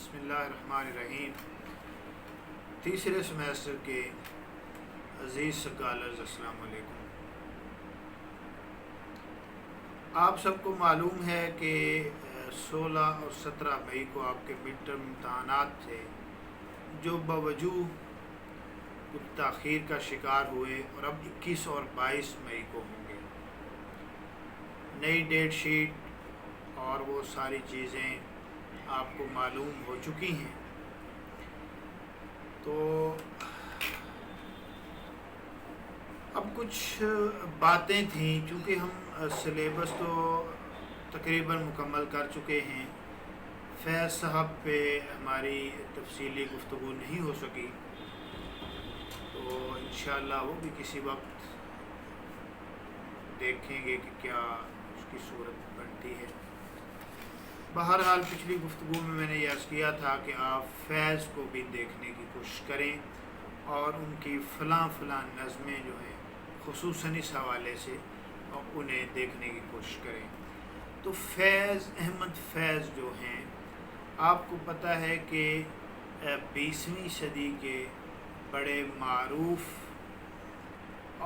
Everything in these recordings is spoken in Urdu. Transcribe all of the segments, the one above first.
بسم اللہ الرحمن الرحیم۔ تیسرے سمیسٹر کے عزیز اسکالرز السلام علیکم۔ آپ سب کو معلوم ہے کہ 16 اور 17 مئی کو آپ کے مڈ ٹرم امتحانات تھے جو باوجود کچھ تاخیر کا شکار ہوئے اور اب 21 اور 22 مئی کو ہوں گے۔ نئی ڈیٹ شیٹ اور وہ ساری چیزیں آپ کو معلوم ہو چکی ہیں، تو اب کچھ باتیں تھیں چونکہ ہم سلیبس تو تقریباً مکمل کر چکے ہیں۔ فیض صاحب پہ ہماری تفصیلی گفتگو نہیں ہو سکی، تو انشاءاللہ وہ بھی کسی وقت دیکھیں گے کہ کیا اس کی صورت بنتی ہے۔ بہرحال پچھلی گفتگو میں نے یہ عرض کیا تھا کہ آپ فیض کو بھی دیکھنے کی کوشش کریں اور ان کی فلاں نظمیں جو ہیں خصوصاً اس حوالے سے انہیں دیکھنے کی کوشش کریں۔ تو فیض احمد فیض جو ہیں، آپ کو پتہ ہے کہ 20ویں صدی کے بڑے معروف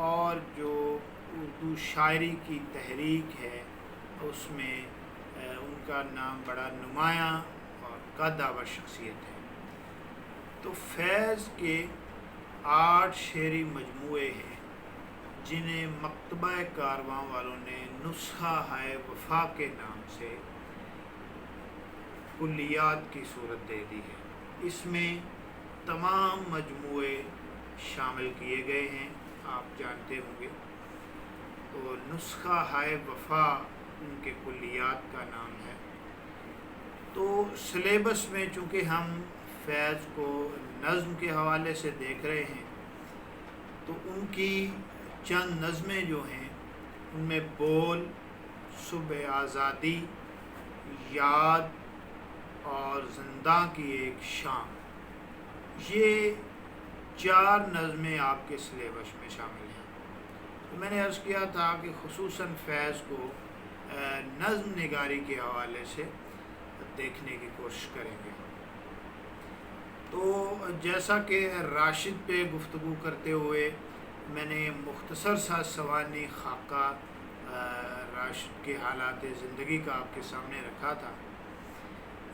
اور جو اردو شاعری کی تحریک ہے اس میں ان کا نام بڑا نمایاں اور قدآور شخصیت ہے۔ تو فیض کے 8 شعری مجموعے ہیں جنہیں مکتبہ کارواں والوں نے نسخہ ہائے وفا کے نام سے کلیات کی صورت دے دی ہے۔ اس میں تمام مجموعے شامل کیے گئے ہیں، آپ جانتے ہوں گے۔ تو نسخہ ہائے وفا ان کے کلیات کا نام ہے۔ تو سلیبس میں چونکہ ہم فیض کو نظم کے حوالے سے دیکھ رہے ہیں، تو ان کی چند نظمیں جو ہیں ان میں بول، صبح آزادی، یاد اور زنداں کی ایک شام، یہ 4 نظمیں آپ کے سلیبس میں شامل ہیں۔ تو میں نے عرض کیا تھا کہ خصوصاً فیض کو نظم نگاری کے حوالے سے دیکھنے کی کوشش کریں گے۔ تو جیسا کہ راشد پہ گفتگو کرتے ہوئے میں نے مختصر سا سوانح خاکہ راشد کے حالات زندگی کا آپ کے سامنے رکھا تھا،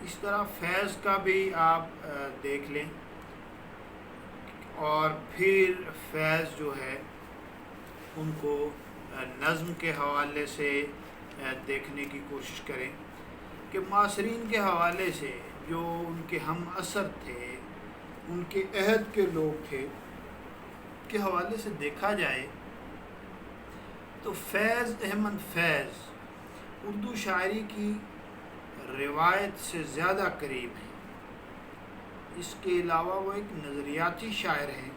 اس طرح فیض کا بھی آپ دیکھ لیں اور پھر فیض جو ہے ان کو نظم کے حوالے سے دیکھنے کی کوشش کریں کہ معاصرین کے حوالے سے جو ان کے ہم اثر تھے، ان کے عہد کے لوگ تھے، کے حوالے سے دیکھا جائے تو فیض احمد فیض اردو شاعری کی روایت سے زیادہ قریب ہیں۔ اس کے علاوہ وہ ایک نظریاتی شاعر ہیں۔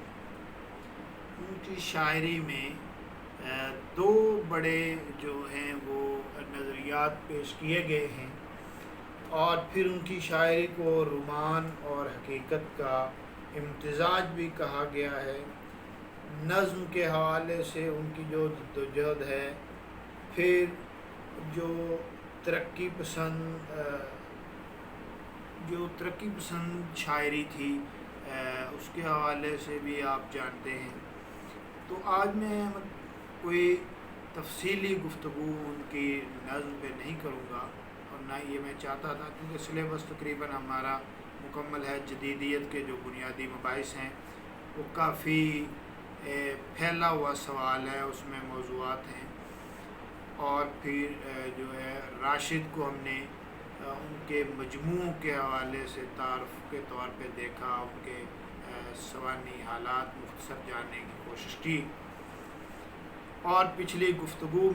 ان کی شاعری میں 2 بڑے جو ہیں وہ نظریات پیش کیے گئے ہیں، اور پھر ان کی شاعری کو رومان اور حقیقت کا امتزاج بھی کہا گیا ہے۔ نظم کے حوالے سے ان کی جو جدوجہد ہے، پھر جو ترقی پسند شاعری تھی اس کے حوالے سے بھی آپ جانتے ہیں۔ تو آج میں کوئی تفصیلی گفتگو ان کی نظم پہ نہیں کروں گا، اور نہ یہ میں چاہتا تھا، کیونکہ سلیبس تقریباً ہمارا مکمل ہے۔ جدیدیت کے جو بنیادی مباحث ہیں وہ کافی پھیلا ہوا سوال ہے، اس میں موضوعات ہیں، اور پھر جو ہے راشد کو ہم نے ان کے مجموعوں کے حوالے سے تعارف کے طور پہ دیکھا، ان کے سوانح حالات مختصر جاننے کی کوشش کی۔ اور پچھلی گفتگو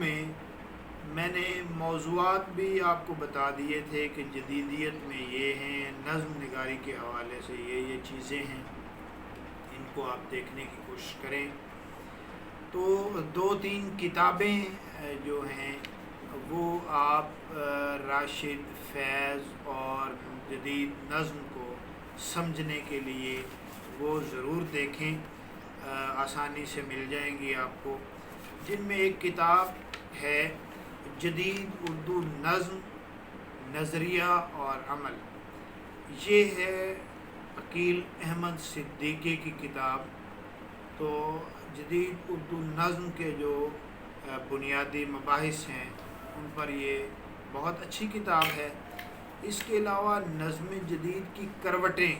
میں نے موضوعات بھی آپ کو بتا دیے تھے کہ جدیدیت میں یہ ہیں، نظم نگاری کے حوالے سے یہ چیزیں ہیں، ان کو آپ دیکھنے کی کوشش کریں۔ تو 2-3 کتابیں جو ہیں وہ آپ راشد، فیض اور جدید نظم کو سمجھنے کے لیے وہ ضرور دیکھیں، آسانی سے مل جائیں گی آپ کو، جن میں ایک کتاب ہے جدید اردو نظم، نظریہ اور عمل۔ یہ ہے عقیل احمد صدیقی کی کتاب۔ تو جدید اردو نظم کے جو بنیادی مباحث ہیں ان پر یہ بہت اچھی کتاب ہے۔ اس کے علاوہ نظم جدید کی کروٹیں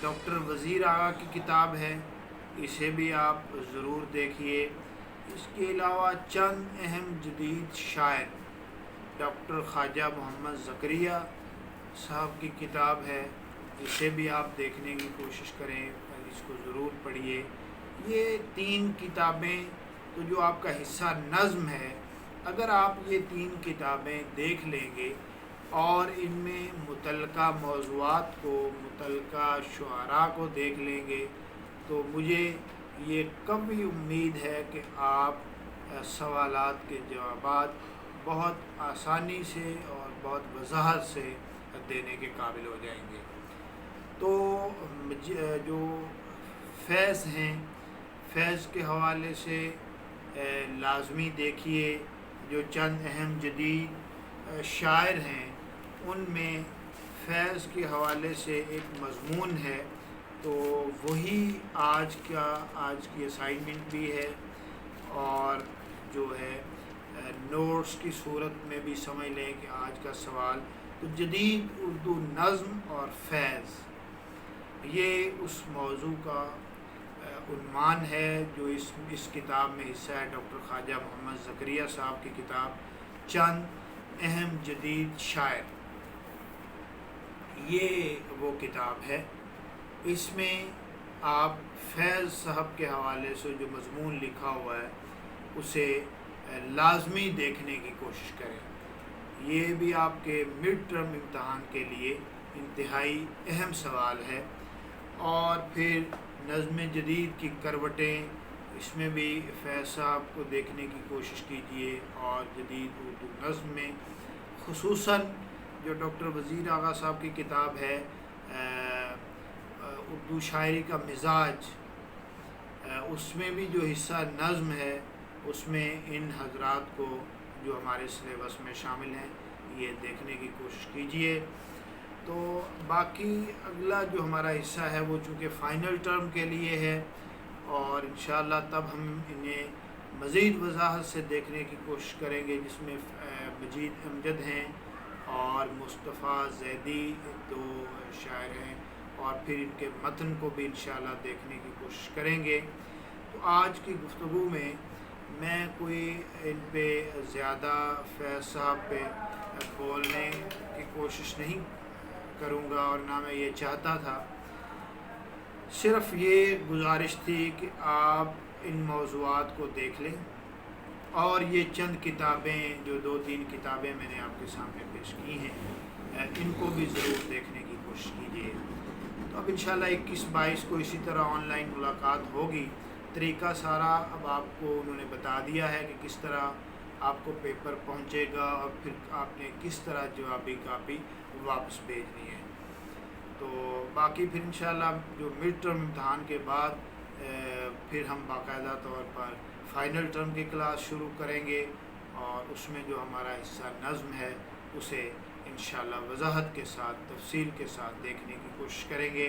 ڈاکٹر وزیر آغا کی کتاب ہے، اسے بھی آپ ضرور دیکھیے۔ اس کے علاوہ چند اہم جدید شاعر ڈاکٹر خواجہ محمد زکریا صاحب کی کتاب ہے، اسے بھی آپ دیکھنے کی کوشش کریں، اس کو ضرور پڑھیے۔ یہ 3 کتابیں تو جو آپ کا حصہ نظم ہے، اگر آپ یہ 3 کتابیں دیکھ لیں گے اور ان میں متعلقہ موضوعات کو، متعلقہ شعراء کو دیکھ لیں گے تو مجھے یہ قوی امید ہے کہ آپ سوالات کے جوابات بہت آسانی سے اور بہت وضاحت سے دینے کے قابل ہو جائیں گے۔ تو جو فیض ہیں، فیض کے حوالے سے لازمی دیکھیے۔ جو چند اہم جدید شاعر ہیں ان میں فیض کے حوالے سے ایک مضمون ہے، تو وہی آج کی اسائنمنٹ بھی ہے، اور جو ہے نوٹس کی صورت میں بھی سمجھ لیں کہ آج کا سوال تو جدید اردو نظم اور فیض، یہ اس موضوع کا عنوان ہے جو اس کتاب میں حصہ ہے۔ ڈاکٹر خواجہ محمد زکریا صاحب کی کتاب چند اہم جدید شاعر، یہ وہ کتاب ہے۔ اس میں آپ فیض صاحب کے حوالے سے جو مضمون لکھا ہوا ہے اسے لازمی دیکھنے کی کوشش کریں۔ یہ بھی آپ کے مڈ ٹرم امتحان کے لیے انتہائی اہم سوال ہے۔ اور پھر نظم جدید کی کروٹیں، اس میں بھی فیض صاحب کو دیکھنے کی کوشش کیجیے، اور جدید اردو نظم میں خصوصاً جو ڈاکٹر وزیر آغا صاحب کی کتاب ہے اردو شاعری کا مزاج، اس میں بھی جو حصہ نظم ہے اس میں ان حضرات کو جو ہمارے سلیبس میں شامل ہیں یہ دیکھنے کی کوشش کیجیے۔ تو باقی اگلا جو ہمارا حصہ ہے وہ چونکہ فائنل ٹرم کے لیے ہے، اور انشاءاللہ تب ہم انہیں مزید وضاحت سے دیکھنے کی کوشش کریں گے، جس میں مجید امجد ہیں اور مصطفیٰ زیدی 2 شاعر ہیں، اور پھر ان کے متن کو بھی انشاءاللہ دیکھنے کی کوشش کریں گے۔ تو آج کی گفتگو میں کوئی ان پہ زیادہ فیض صاحب پہ بولنے کی کوشش نہیں کروں گا، اور نہ میں یہ چاہتا تھا۔ صرف یہ گزارش تھی کہ آپ ان موضوعات کو دیکھ لیں، اور یہ چند کتابیں جو 2-3 کتابیں میں نے آپ کے سامنے پیش کی ہیں ان کو بھی ضرور دیکھنے کی کوشش کیجیے۔ تو اب انشاءاللہ 21-22 کو اسی طرح آن لائن ملاقات ہوگی۔ طریقہ سارا اب آپ کو انہوں نے بتا دیا ہے کہ کس طرح آپ کو پیپر پہنچے گا، اور پھر آپ نے کس طرح جوابی کاپی واپس بھیجنی ہے۔ تو باقی پھر انشاءاللہ جو مڈ ٹرم امتحان کے بعد پھر ہم باقاعدہ طور پر فائنل ٹرم کی کلاس شروع کریں گے، اور اس میں جو ہمارا حصہ نظم ہے اسے انشاءاللہ وضاحت کے ساتھ، تفصیل کے ساتھ دیکھنے کی کوشش کریں گے۔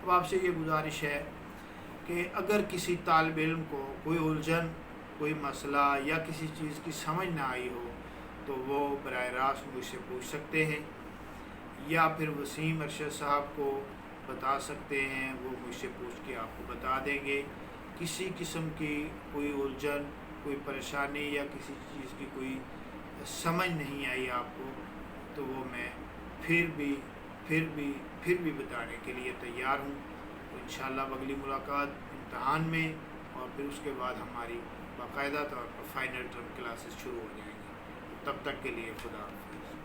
اب آپ سے یہ گزارش ہے کہ اگر کسی طالب علم کو کوئی الجھن، کوئی مسئلہ یا کسی چیز کی سمجھ نہ آئی ہو تو وہ براہ راست مجھ سے پوچھ سکتے ہیں، یا پھر وسیم ارشد صاحب کو بتا سکتے ہیں، وہ مجھ سے پوچھ کے آپ کو بتا دیں گے۔ کسی قسم کی کوئی الجھن، کوئی پریشانی یا کسی چیز کی کوئی سمجھ نہیں آئی آپ کو تو وہ میں پھر بھی بتانے کے لیے تیار ہوں۔ تو انشاءاللہ اگلی ملاقات امتحان میں، اور پھر اس کے بعد ہماری باقاعدہ طور پر فائنل ٹرم کلاسز شروع ہو جائیں گی۔ تب تک کے لیے خدا حافظ۔